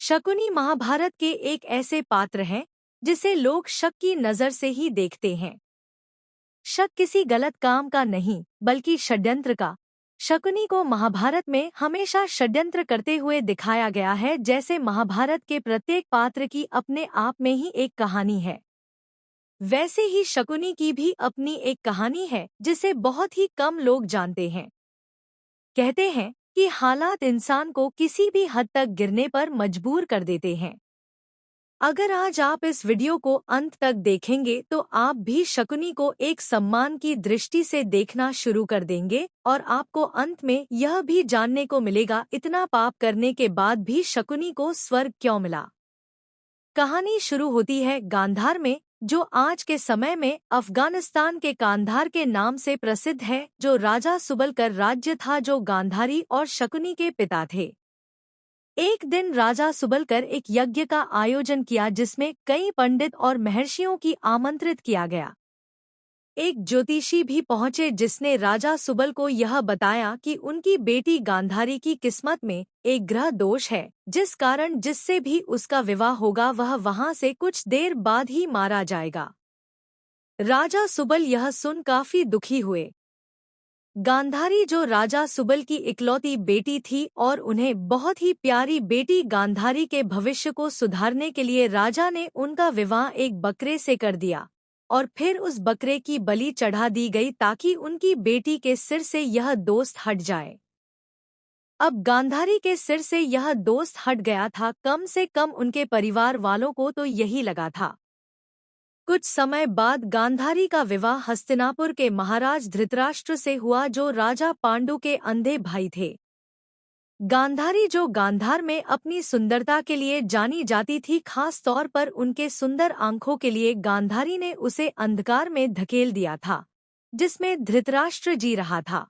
शकुनी महाभारत के एक ऐसे पात्र हैं जिसे लोग शक की नज़र से ही देखते हैं। शक किसी गलत काम का नहीं बल्कि षड्यंत्र का। शकुनी को महाभारत में हमेशा षड्यंत्र करते हुए दिखाया गया है। जैसे महाभारत के प्रत्येक पात्र की अपने आप में ही एक कहानी है, वैसे ही शकुनी की भी अपनी एक कहानी है जिसे बहुत ही कम लोग जानते हैं। कहते हैं कि हालात इंसान को किसी भी हद तक गिरने पर मजबूर कर देते हैं। अगर आज आप इस वीडियो को अंत तक देखेंगे तो आप भी शकुनी को एक सम्मान की दृष्टि से देखना शुरू कर देंगे और आपको अंत में यह भी जानने को मिलेगा इतना पाप करने के बाद भी शकुनी को स्वर्ग क्यों मिला। कहानी शुरू होती है गांधार में, जो आज के समय में अफगानिस्तान के कांधार के नाम से प्रसिद्ध है, जो राजा सुबलकर राज्य था जो गांधारी और शकुनी के पिता थे। एक दिन राजा सुबलकर एक यज्ञ का आयोजन किया जिसमें कई पंडित और महर्षियों की आमंत्रित किया गया। एक ज्योतिषी भी पहुंचे जिसने राजा सुबल को यह बताया कि उनकी बेटी गांधारी की किस्मत में एक ग्रह दोष है, जिस कारण जिससे भी उसका विवाह होगा वह वहां से कुछ देर बाद ही मारा जाएगा। राजा सुबल यह सुन काफी दुखी हुए। गांधारी जो राजा सुबल की इकलौती बेटी थी और उन्हें बहुत ही प्यारी बेटी गांधारी के भविष्य को सुधारने के लिए राजा ने उनका विवाह एक बकरे से कर दिया और फिर उस बकरे की बलि चढ़ा दी गई ताकि उनकी बेटी के सिर से यह दोस्त हट जाए। अब गांधारी के सिर से यह दोस्त हट गया था, कम से कम उनके परिवार वालों को तो यही लगा था। कुछ समय बाद गांधारी का विवाह हस्तिनापुर के महाराज धृतराष्ट्र से हुआ जो राजा पांडु के अंधे भाई थे। गांधारी जो गांधार में अपनी सुंदरता के लिए जानी जाती थी, खास तौर पर उनके सुंदर आंखों के लिए गांधारी ने उसे अंधकार में धकेल दिया था जिसमें धृतराष्ट्र जी रहा था।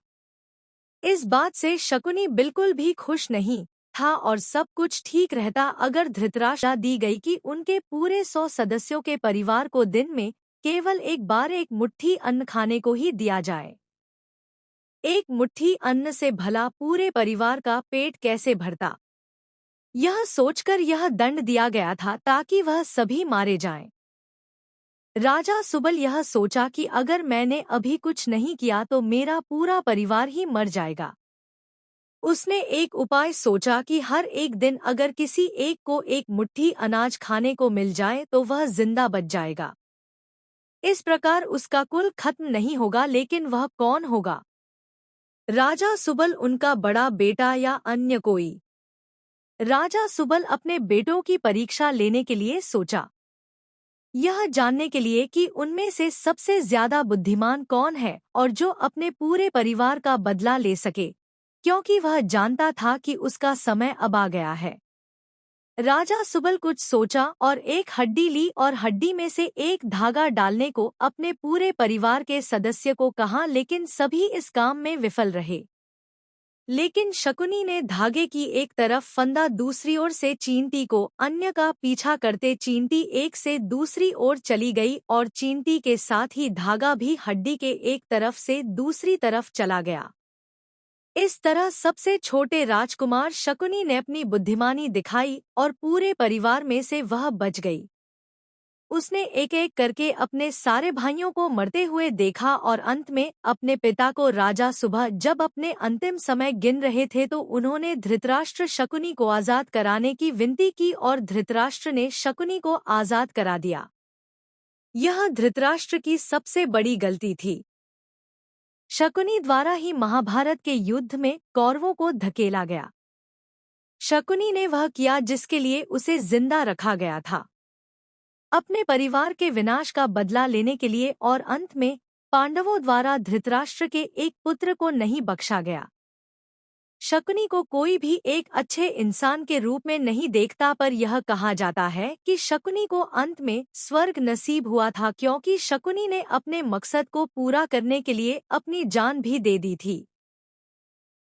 इस बात से शकुनी बिल्कुल भी खुश नहीं था और सब कुछ ठीक रहता अगर धृतराष्ट्र दी गई कि उनके पूरे 100 सदस्यों के परिवार को दिन में केवल एक बार एक मुट्ठी अन्न खाने को ही दिया जाए। एक मुट्ठी अन्न से भला पूरे परिवार का पेट कैसे भरता, यह सोचकर यह दंड दिया गया था ताकि वह सभी मारे जाएं। राजा सुबल यह सोचा कि अगर मैंने अभी कुछ नहीं किया तो मेरा पूरा परिवार ही मर जाएगा। उसने एक उपाय सोचा कि हर एक दिन अगर किसी एक को एक मुट्ठी अनाज खाने को मिल जाए तो वह जिंदा बच जाएगा। इस प्रकार उसका कुल खत्म नहीं होगा, लेकिन वह कौन होगा? राजा सुबल, उनका बड़ा बेटा या अन्य कोई? राजा सुबल अपने बेटों की परीक्षा लेने के लिए सोचा, यह जानने के लिए कि उनमें से सबसे ज्यादा बुद्धिमान कौन है और जो अपने पूरे परिवार का बदला ले सके, क्योंकि वह जानता था कि उसका समय अब आ गया है। राजा सुबल कुछ सोचा और एक हड्डी ली और हड्डी में से एक धागा डालने को अपने पूरे परिवार के सदस्य को कहा, लेकिन सभी इस काम में विफल रहे। लेकिन शकुनी ने धागे की एक तरफ फंदा दूसरी ओर से चींटी को अन्य का पीछा करते चींटी एक से दूसरी ओर चली गई और चींटी के साथ ही धागा भी हड्डी के एक तरफ से दूसरी तरफ चला गया। इस तरह सबसे छोटे राजकुमार शकुनी ने अपनी बुद्धिमानी दिखाई और पूरे परिवार में से वह बच गई। उसने एक एक करके अपने सारे भाइयों को मरते हुए देखा और अंत में अपने पिता को। राजा सुबह जब अपने अंतिम समय गिन रहे थे तो उन्होंने धृतराष्ट्र शकुनी को आजाद कराने की विनती की और धृतराष्ट्र ने शकुनी को आजाद करा दिया। यह धृतराष्ट्र की सबसे बड़ी गलती थी। शकुनी द्वारा ही महाभारत के युद्ध में कौरवों को धकेला गया। शकुनी ने वह किया जिसके लिए उसे जिंदा रखा गया था, अपने परिवार के विनाश का बदला लेने के लिए, और अंत में पांडवों द्वारा धृतराष्ट्र के एक पुत्र को नहीं बख्शा गया। शकुनी को कोई भी एक अच्छे इंसान के रूप में नहीं देखता, पर यह कहा जाता है कि शकुनी को अंत में स्वर्ग नसीब हुआ था क्योंकि शकुनी ने अपने मकसद को पूरा करने के लिए अपनी जान भी दे दी थी।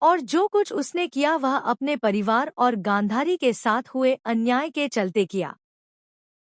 और जो कुछ उसने किया वह अपने परिवार और गांधारी के साथ हुए अन्याय के चलते किया।